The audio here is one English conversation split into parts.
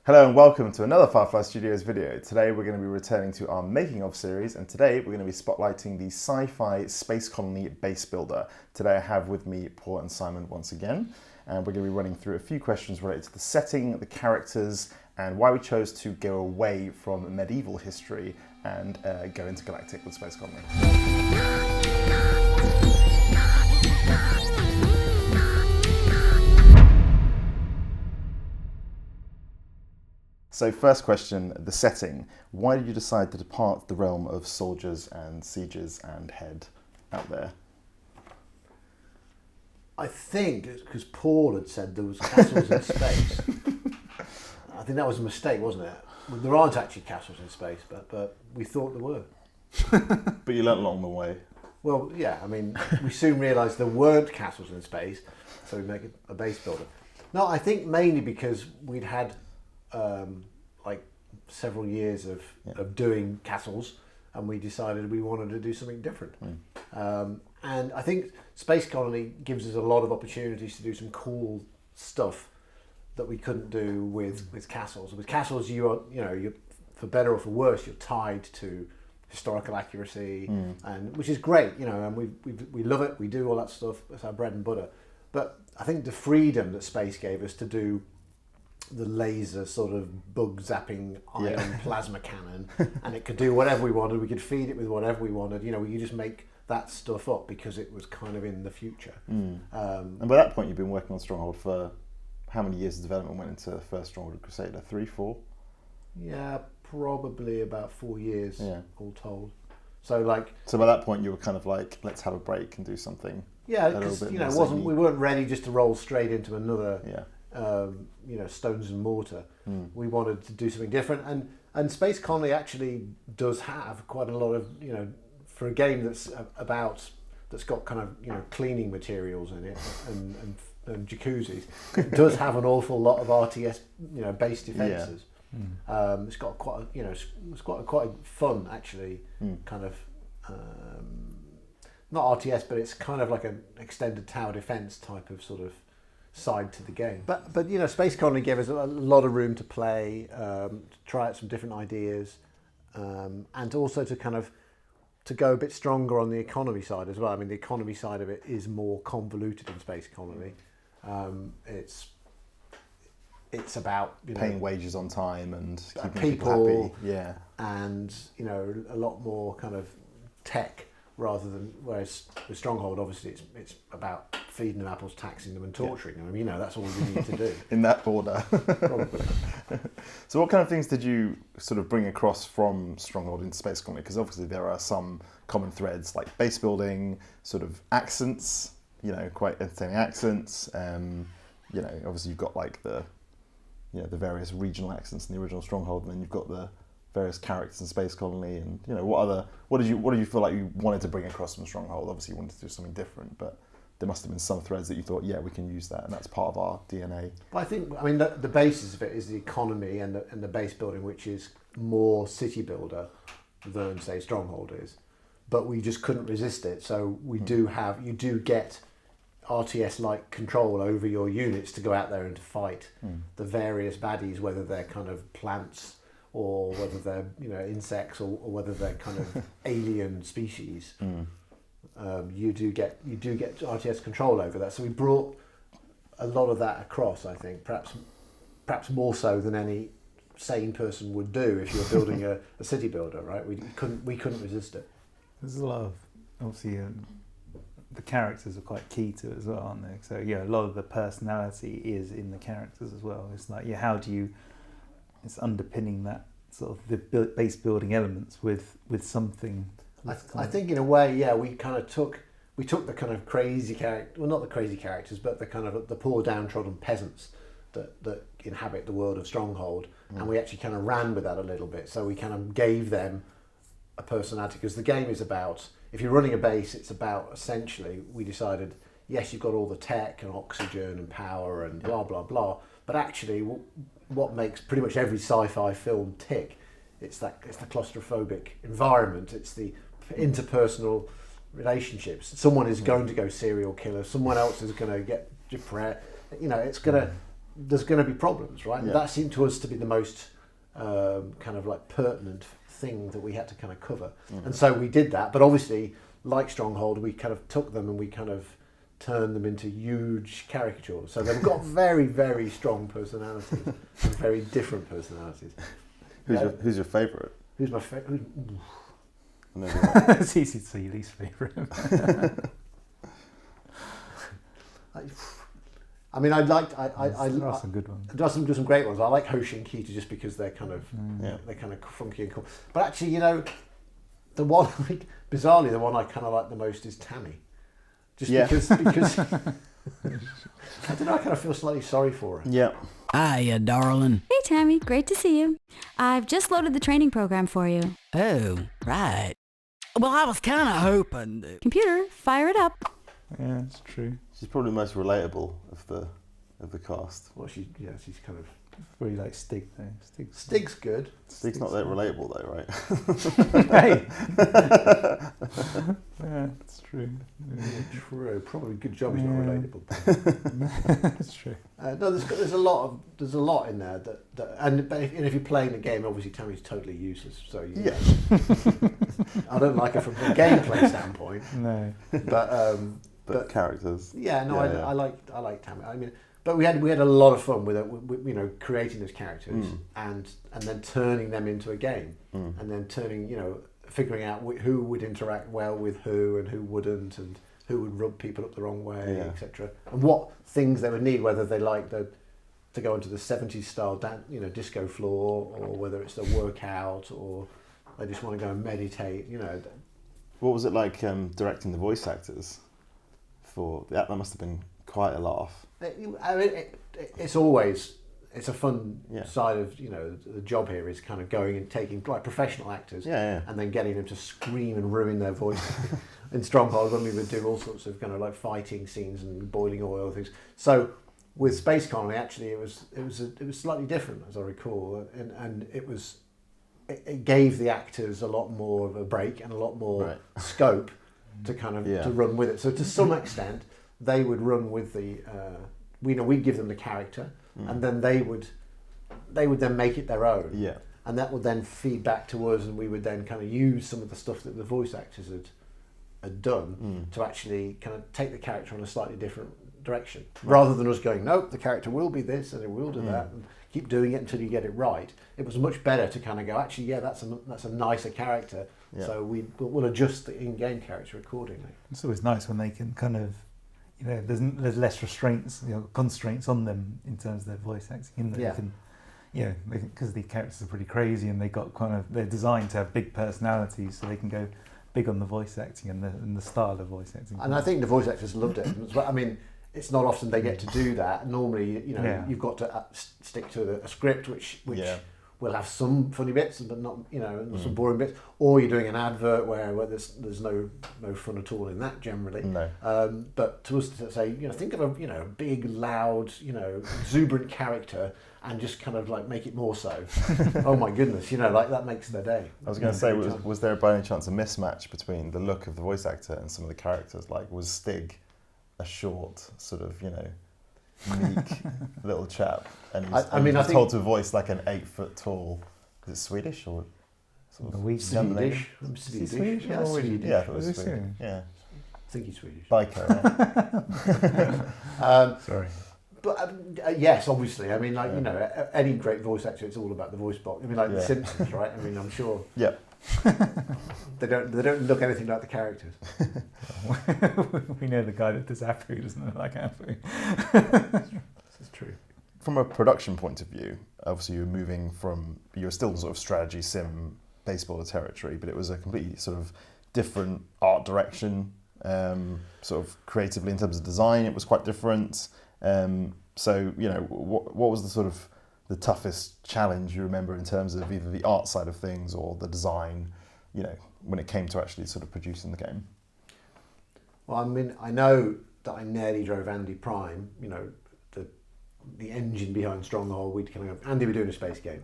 Hello and welcome to another Firefly Studios video. Today we're going to be returning to our making of series, and today we're going to be spotlighting the Sci-Fi Space Colony base builder. Today I have with me Paul and Simon once again, and we're going to be running through a few questions related to the setting, the characters, and why we chose to go away from medieval history and go intergalactic with Space Colony. So first question, the setting. Why did you decide to depart the realm of soldiers and sieges and head out there? I think it's because Paul had said there was castles in space. I think that was a mistake, wasn't it? Well, there aren't actually castles in space, but we thought there were. But you learnt along the way. Well, yeah, I mean, we soon realised there weren't castles in space, so we make a base builder. No, I think mainly because we'd had like several years of doing castles, and we decided we wanted to do something different. And I think Space Colony gives us a lot of opportunities to do some cool stuff that we couldn't do with castles. With castles, you're for better or for worse, you're tied to historical accuracy, and which is great, and we love it. We do all that stuff. It's our bread and butter. But I think the freedom that space gave us to do the laser sort of bug zapping ion plasma cannon, and it could do whatever we wanted. We could feed it with whatever we wanted. We could just make that stuff up because it was kind of in the future. And by that point, you've been working on Stronghold for how many years of development went into the first Stronghold Crusader? 3, 4? Yeah, probably about 4 years, all told. So by that point, you were kind of like, let's have a break and do something. Yeah, because we weren't ready just to roll straight into another. Stones and mortar. We wanted to do something different, and Space Colony actually does have quite a lot of, for a game that's got kind of cleaning materials in it and jacuzzis, it does have an awful lot of RTS base defences. It's got quite fun actually, kind of not RTS, but it's kind of like an extended tower defence type of sort of side to the game. But Space Colony gave us a lot of room to play, to try out some different ideas, and also to go a bit stronger on the economy side as well. I mean, the economy side of it is more convoluted in Space Colony. It's about paying wages on time and keeping people happy. And a lot more kind of tech rather than, whereas with Stronghold, obviously it's about feeding them apples, taxing them and torturing them. That's all we need to do. In that order. Probably. So what kind of things did you sort of bring across from Stronghold into Space Colony? Because obviously there are some common threads like base building, sort of accents, quite entertaining accents. Obviously you've got like the various regional accents in the original Stronghold, and then you've got the various characters in Space Colony, and what did you feel like you wanted to bring across from Stronghold? Obviously you wanted to do something different, but there must have been some threads that you thought, we can use that, and that's part of our DNA. But the basis of it is the economy and the base building, which is more city builder than say Stronghold is, but we just couldn't resist it. So you do get RTS-like control over your units to go out there and to fight the various baddies, whether they're kind of plants or whether they're insects or whether they're kind of alien species. You do get RTS control over that. So we brought a lot of that across, I think, perhaps more so than any sane person would do if you're building a city builder, right? We couldn't resist it. There's a lot of, obviously, the characters are quite key to it as well, aren't they? So a lot of the personality is in the characters as well. It's like, it's underpinning that sort of the base building elements with something. I think in a way, we took the kind of crazy character, well, not the crazy characters, but the kind of the poor downtrodden peasants that inhabit the world of Stronghold, and we actually kind of ran with that a little bit. So we kind of gave them a personality, because the game is about, if you're running a base, it's about, essentially, we decided, yes, you've got all the tech and oxygen and power and blah, blah, blah, but actually what makes pretty much every sci-fi film tick, it's the claustrophobic environment, it's the interpersonal relationships. Someone is going to go serial killer, someone else is going to get depressed, it's going to, there's going to be problems, right? And that seemed to us to be the most kind of like pertinent thing that we had to kind of cover. And so we did that, but obviously, like Stronghold, we kind of took them and we kind of turned them into huge caricatures. So they've got very, very strong personalities, and very different personalities. Who's your favourite? Who's my favourite? It's easy to say your least favourite. I mean, I there are some good ones. Do some great ones. I like Hoshi and Kita just because they're kind of they're kind of funky and cool. But actually, you know, the one bizarrely the one I kind of like the most is Tammy, just because I don't know. I kind of feel slightly sorry for her. Yeah. Hiya, darling. Hey, Tammy. Great to see you. I've just loaded the training program for you. Oh, right. Well, I was kind of hoping that... Computer, fire it up. Yeah, it's true. She's probably the most relatable of the cast. Well, she's kind of Really like Stig though. Stig's good. Stig's not that relatable though, right? Hey. Yeah, it's true. Yeah, true. Probably good job he's not relatable. That's true. No, there's a lot in there and if you're playing the game, obviously Tammy's totally useless. So I don't like her from a gameplay standpoint. No. But characters. Yeah, no, I like Tammy. I mean, but we had a lot of fun with it, you know, creating those characters and then turning them into a game, and then figuring out who would interact well with who and who wouldn't, and who would rub people up the wrong way, etc. And what things they would need, whether they like to go into the 70s style disco floor, or whether it's the workout, or they just want to go and meditate. You know. What was it like directing the voice actors? For that must have been quite a laugh. I mean, it's a fun side of the job here is kind of going and taking like professional actors and then getting them to scream and ruin their voice. In Stronghold, when we would do all sorts of kind of like fighting scenes and boiling oil things. So with Space Colony, actually, it was slightly different, as I recall, and it gave the actors a lot more of a break and a lot more scope to kind of to run with it. So to some extent, they would run with the we'd give them the character, and then they would then make it their own, and that would then feed back to us, and we would then kind of use some of the stuff that the voice actors had done to actually kind of take the character in a slightly different direction, rather than us going, nope, the character will be this and it will do that, and keep doing it until you get it right. It was much better to kind of go, actually, that's a nicer character, so we'll adjust the in-game character accordingly. It's always nice when they can kind of, there's less restraints, constraints on them in terms of their voice acting. They can, because the characters are pretty crazy and they're designed to have big personalities, so they can go big on the voice acting and the style of voice acting. And I think the voice actors loved it. I mean, it's not often they get to do that. Normally, you've got to stick to a script which will have some funny bits, but not some boring bits. Or you're doing an advert where there's no fun at all in that generally. No. But to us to say, think of a big, loud, exuberant character and just kind of like make it more so. Oh my goodness, like that makes their day. I was going to say, was there by any chance a mismatch between the look of the voice actor and some of the characters? Like, was Stig a short, sort of, meek little chap, and he was told to voice like an 8 foot tall? Is it Swedish or sort of Swedish? Swedish? Yeah, Swedish. Yeah, it was Swedish. Yeah, I think he's Swedish. Biker. Right? Sorry. But yes, obviously. I mean, like any great voice actor, it's all about the voice box. I mean, like The Simpsons, right? I mean, I'm sure. Yeah. They don't look anything like the characters. We know the guy that does Apu doesn't look like Apu. This is true. From a production point of view, obviously you were still sort of strategy sim baseballer territory, but it was a completely sort of different art direction, sort of creatively in terms of design. It was quite different. So what was the sort of the toughest challenge you remember in terms of either the art side of things or the design, when it came to actually sort of producing the game? Well, I mean, I know that I nearly drove Andy Prime, the engine behind Stronghold. We'd kind of go, Andy, we're doing a space game.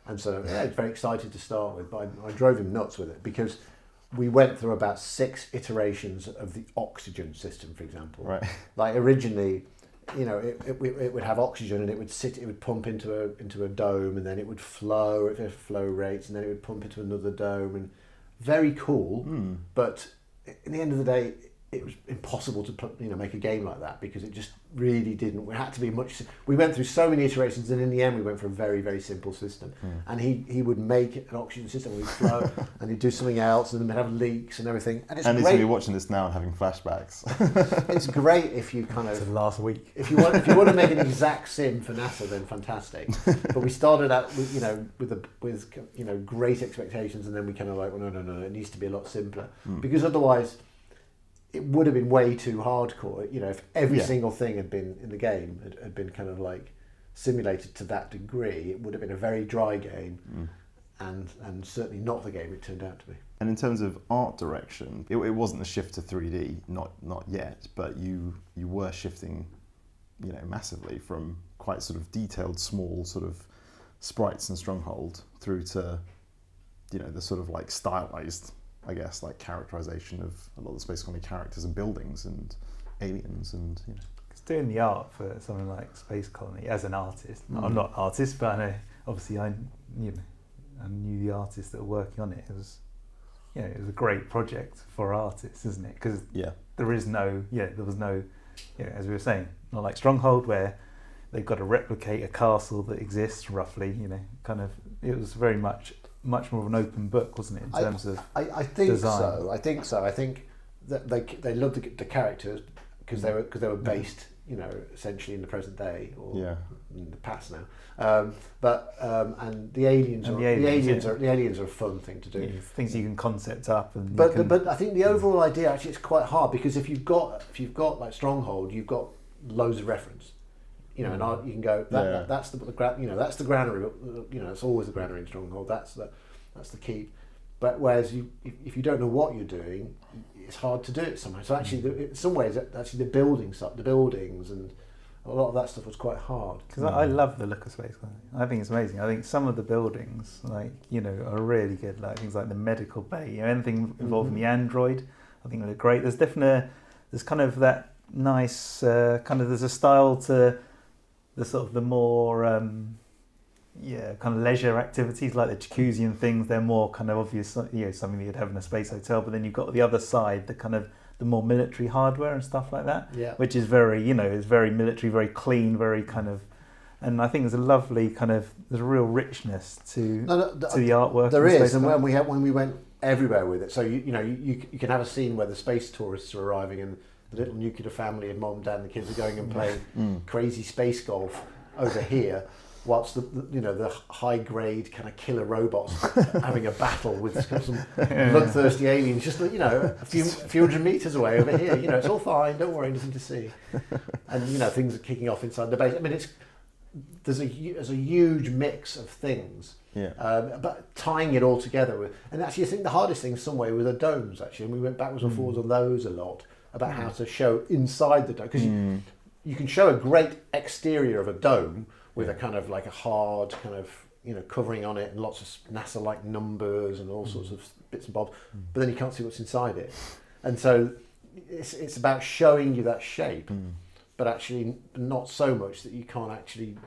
And so I was very excited to start with, but I drove him nuts with it because we went through about 6 iterations of the oxygen system, for example. Right. Like originally, it would have oxygen and it would pump into a dome, and then it would flow at flow rates, and then it would pump into another dome, and very cool. But in the end of the day, it was impossible to make a game like that, because it just really didn't. It had to be much. We went through so many iterations, and in the end, we went for a very, very simple system. And he would make an oxygen system, we'd flow, and he'd do something else, and then we'd have leaks and everything. And it's going great. to be watching this now and having flashbacks. It's great if you kind To of last week. if you want to make an exact sim for NASA, then fantastic. But we started out with great expectations, and then we kind of like, well, no, it needs to be a lot simpler, because otherwise it would have been way too hardcore. If every single thing had been in the game had been kind of like simulated to that degree, it would have been a very dry game, and certainly not the game it turned out to be. And in terms of art direction, it wasn't a shift to 3D, not yet, but you were shifting, massively from quite sort of detailed, small sort of sprites and Stronghold through to, the sort of like stylized, I guess, like characterization of a lot of the Space Colony characters and buildings and aliens and. Because doing the art for something like Space Colony as an artist, I'm not an artist, but I know obviously I knew the artists that were working on it. It was a great project for artists, isn't it? Because there was no, as we were saying, not like Stronghold where they've got to replicate a castle that exists roughly. It was very much more of an open book, wasn't it, in terms of I think design? so. I think that they loved the characters because they were based, essentially in the present day or in the past now. And the aliens are a fun thing to do. Yeah, things you can concept up, and but I think the overall idea actually it's quite hard, because if you've got like Stronghold, you've got loads of reference. And you can go that's the granary. It's always the granary in Stronghold. That's the key. But whereas if you don't know what you're doing, it's hard to do it somehow. So actually, in some ways, actually the buildings and a lot of that stuff was quite hard. Because I love the look of Space Colony. I think it's amazing. I think some of the buildings, are really good. Like things like the medical bay, anything involving the android, I think they're great. There's kind of that nice there's a style to the sort of the more kind of leisure activities like the jacuzzi and things. They're more kind of obvious, something that you'd have in a space hotel. But then you've got the other side, the kind of the more military hardware and stuff like that, which is very, is very military, very clean, very kind of. And I think there's a lovely there's a real richness to the artwork. There is, and when we went everywhere with it. So you can have a scene where the space tourists are arriving and the little nuclear family and mom, dad, and the kids are going and playing crazy space golf over here, whilst the high grade kind of killer robots having a battle with some bloodthirsty aliens just a few hundred meters away over here. It's all fine, don't worry, nothing to see. And things are kicking off inside the base. I mean, there's a huge mix of things. But tying it all together and actually I think the hardest thing in some way were the domes actually, and we went backwards and forwards on those a lot about how to show inside the dome, because you can show a great exterior of a dome with a kind of like a hard kind of covering on it and lots of NASA-like numbers and all sorts of bits and bobs, but then you can't see what's inside it, and so it's about showing you that shape, but actually not so much that you can't actually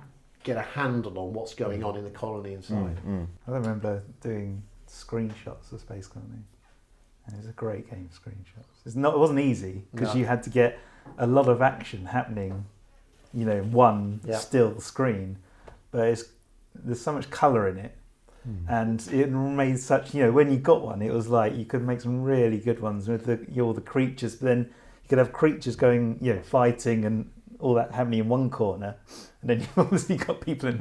get a handle on what's going on in the colony inside. I remember doing screenshots of Space Colony, and it was a great game of screenshots. It wasn't easy because you had to get a lot of action happening, in one still screen, but there's so much colour in it, and it made such, when you got one, it was like you could make some really good ones with all the creatures, but then you could have creatures going, fighting and all that happening in one corner, and then you've obviously got people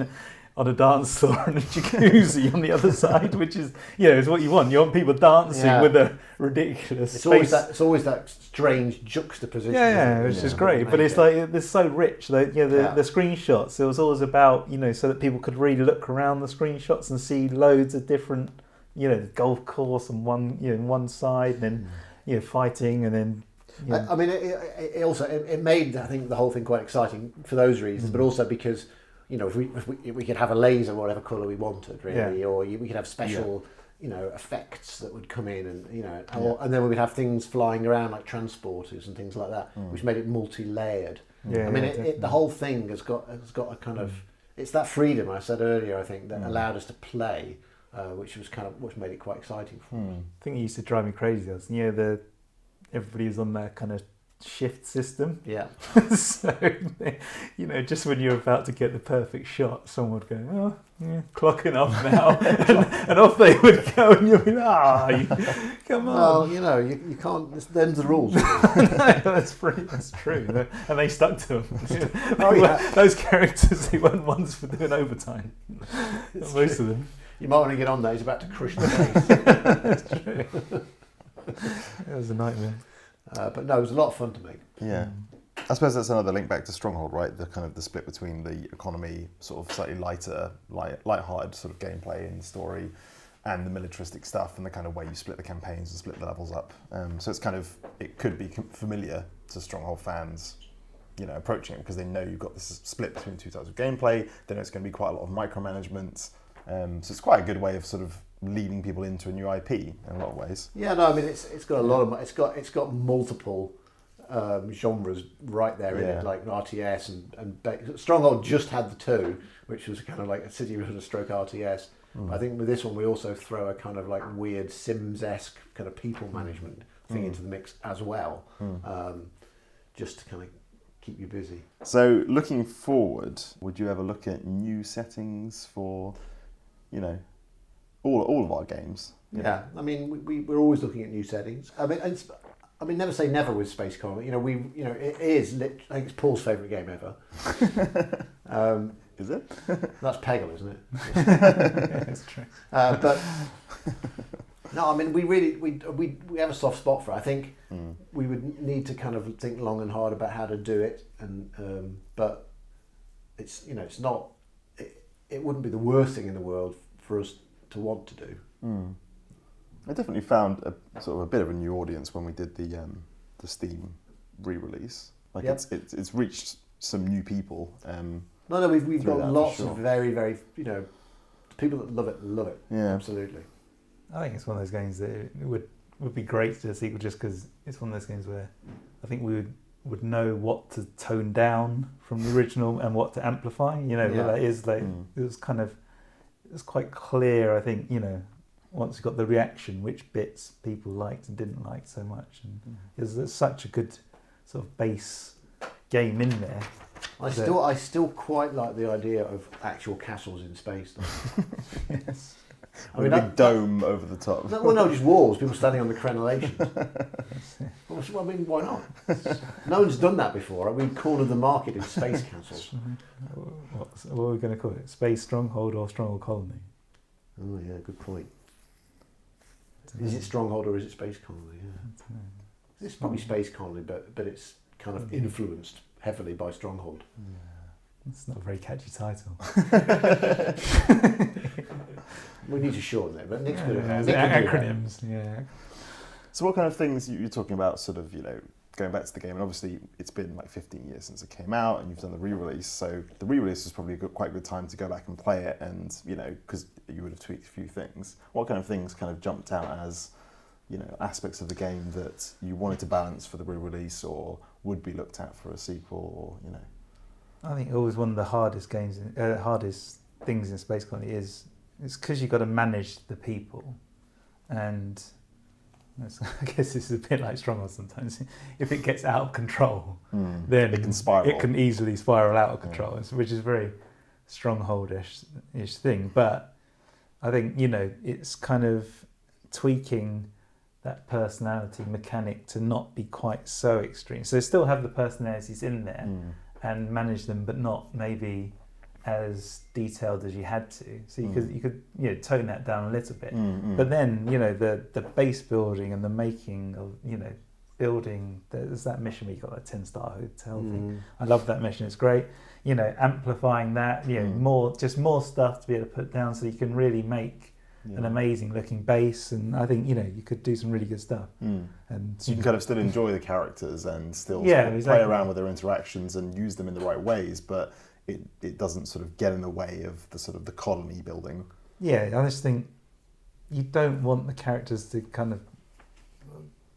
on a dance floor and a jacuzzi on the other side, which is, is what you want. You want people dancing with a ridiculous space. It's always that strange juxtaposition. Which is great. But it's like, it's so rich. The screenshots, it was always about, so that people could really look around the screenshots and see loads of different, golf course on one side, and then, fighting, and then. I mean, it also made, I think, the whole thing quite exciting for those reasons, but also because, if we could have a laser, whatever colour we wanted, really, or we could have special, effects that would come in, and and then we would have things flying around like transporters and things like that, which made it multi-layered. Yeah, I mean, yeah, the whole thing has got a kind of, it's that freedom I said earlier, I think, that allowed us to play, which made it quite exciting for us. I think it used to drive me crazy. Everybody was on that kind of shift system. Yeah. So, just when you're about to get the perfect shot, someone would go, oh, yeah, clocking off now. and off they would go, and you'd be like, come on. Well, you can't, them's the rules. No, that's true. And they stuck to them. Yeah. Those characters, they weren't ones for doing overtime. Most of them. You might want to get on that, he's about to crush the face. That's true. It was a nightmare. But no, it was a lot of fun to make. Yeah. I suppose that's another link back to Stronghold, right? The kind of the split between the economy, sort of slightly light-hearted sort of gameplay and story, and the militaristic stuff, and the kind of way you split the campaigns and split the levels up. So it could be familiar to Stronghold fans, approaching it because they know you've got this split between two types of gameplay. They know it's going to be quite a lot of micromanagement. So it's quite a good way of sort of leading people into a new IP in a lot of ways. Yeah, no, I mean it's got a lot of it's got multiple genres right there in it, like RTS and Stronghold just had the two, which was kind of like a city runner stroke RTS. I think with this one we also throw a kind of like weird Sims-esque kind of people management thing into the mix as well, just to kind of keep you busy. So looking forward, would you ever look at new settings for, all of our games? Yeah, I mean we're always looking at new settings. I mean, never say never with Space Colony. It is. I think it's Paul's favourite game ever. Is it? That's Peggle, isn't it? Yeah, that's true. But no, I mean, we have a soft spot for it. I think we would need to kind of think long and hard about how to do it, and but it's it's not. It wouldn't be the worst thing in the world for us to want to do. I definitely found a bit of a new audience when we did the Steam re-release. Like it's reached some new people. No, we've got lots sure. of very, very people that love it. Yeah, absolutely. I think it's one of those games that it would be great to do a sequel, just because it's one of those games where I think we would know what to tone down from the original and what to amplify. What that is like. It was quite clear, I think, once you got the reaction, which bits people liked and didn't like so much. And there's such a good sort of base game in there. I still quite like the idea of actual castles in space. Yes. I mean, a big dome over the top. No, just walls, people standing on the crenellations. Well, I mean, why not? No one's done that before. We cornered the market in space castles. What are we going to call it? Space Stronghold or Stronghold Colony? Oh, yeah, good point. Is it Stronghold or is it Space Colony? Yeah. It's probably Space Colony, but it's kind of influenced heavily by Stronghold. Yeah. It's not a very catchy title. We need to shorten it, but Nick's good at acronyms. Yeah. So what kind of things you're talking about, sort of, going back to the game, and obviously it's been like 15 years since it came out and you've done the re-release, so the re-release is probably quite a good time to go back and play it, and because you would have tweaked a few things. What kind of things kind of jumped out as aspects of the game that you wanted to balance for the re-release or would be looked at for a sequel, or I think always one of the hardest things in Space Colony is because you've got to manage the people, and I guess this is a bit like Stronghold sometimes. If it gets out of control, then it can spiral. It can easily spiral out of control, which is a very Stronghold-ish thing. But I think it's kind of tweaking that personality mechanic to not be quite so extreme. So still have the personalities in there and manage them, but not maybe as detailed as you had to. So you could tone that down a little bit. But then the base building and the making of building. There's that mission where you got that 10-star hotel thing. I love that mission. It's great. Amplifying that. More stuff to be able to put down so you can really make an amazing looking base, and I think you could do some really good stuff. And so you can kind of still enjoy the characters and still play around with their interactions and use them in the right ways, but it doesn't sort of get in the way of the sort of the colony building. Yeah, I just think you don't want the characters to kind of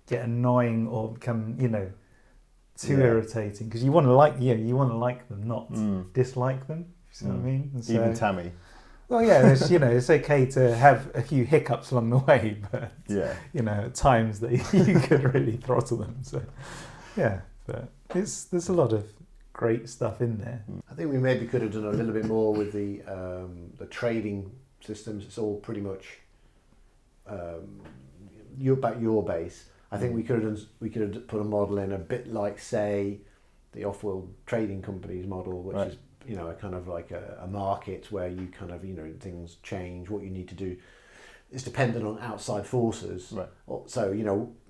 get annoying or become too irritating, because you want to like them, not dislike them. You see what I mean? And so, Even Tammy. well, yeah, it's, it's okay to have a few hiccups along the way, but at times that you could really throttle them. So yeah, but there's a lot of great stuff in there. I think we maybe could have done a little bit more with the trading systems. It's all pretty much about your base. I think we could have put a model in a bit like, say, the off-world trading company's model, which is a kind of like a market where you kind of things change. What you need to do is dependent on outside forces. Right. So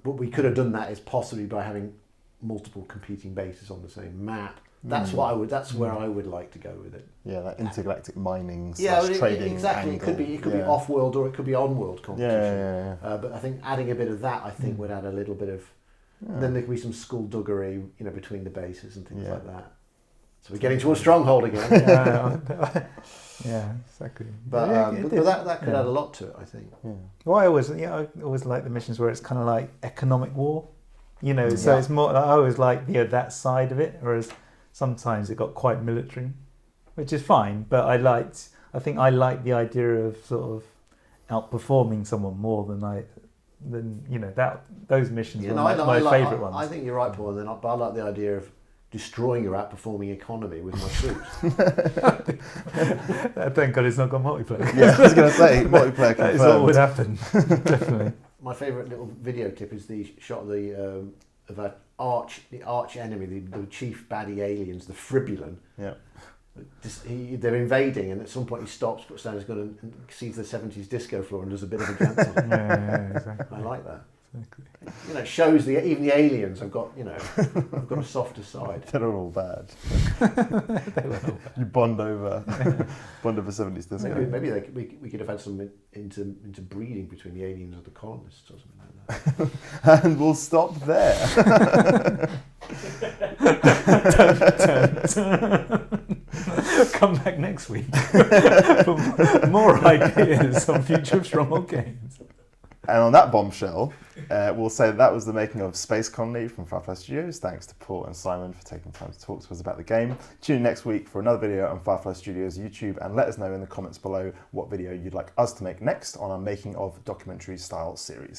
what we could have done that is possibly by having multiple competing bases on the same map. That's where I would like to go with it. Yeah, that intergalactic mining trading. Exactly. Angle. It could be off-world or it could be on-world competition. Yeah. But I think adding a bit of that, would add a little bit of. Then there could be some skullduggery, between the bases and things like that. So we're getting to a stronghold again. Yeah, exactly. But that could add a lot to it, I think. Yeah. Well, I always like the missions where it's kind of like economic war. So it's more. I always like that side of it, whereas sometimes it got quite military, which is fine. But I think I like the idea of sort of outperforming someone more than those missions were my favourite ones. I think you're right, Paul. But I like the idea of destroying your outperforming economy with my troops. Thank God it's not got multiplayer. Yeah, I was going to say multiplayer. That is what would happen. Definitely. My favourite little video clip is the shot of the arch enemy, the chief baddie aliens, the Fribulan. Yeah. They're invading, and at some point he stops, puts down his gun, and sees the 70s disco floor and does a bit of a dance on it. Yeah, exactly. I like that. Exactly. It shows even the aliens have got have got a softer side. They're all bad. You bond over 70s disco. Maybe we could have had some into breeding between the aliens and the colonists or something like that. And we'll stop there. Come back next week for more ideas on future Stronghold games. And on that bombshell, we'll say that was the making of Space Colony from Firefly Studios. Thanks to Paul and Simon for taking time to talk to us about the game. Tune in next week for another video on Firefly Studios YouTube, and let us know in the comments below what video you'd like us to make next on our making of documentary style series.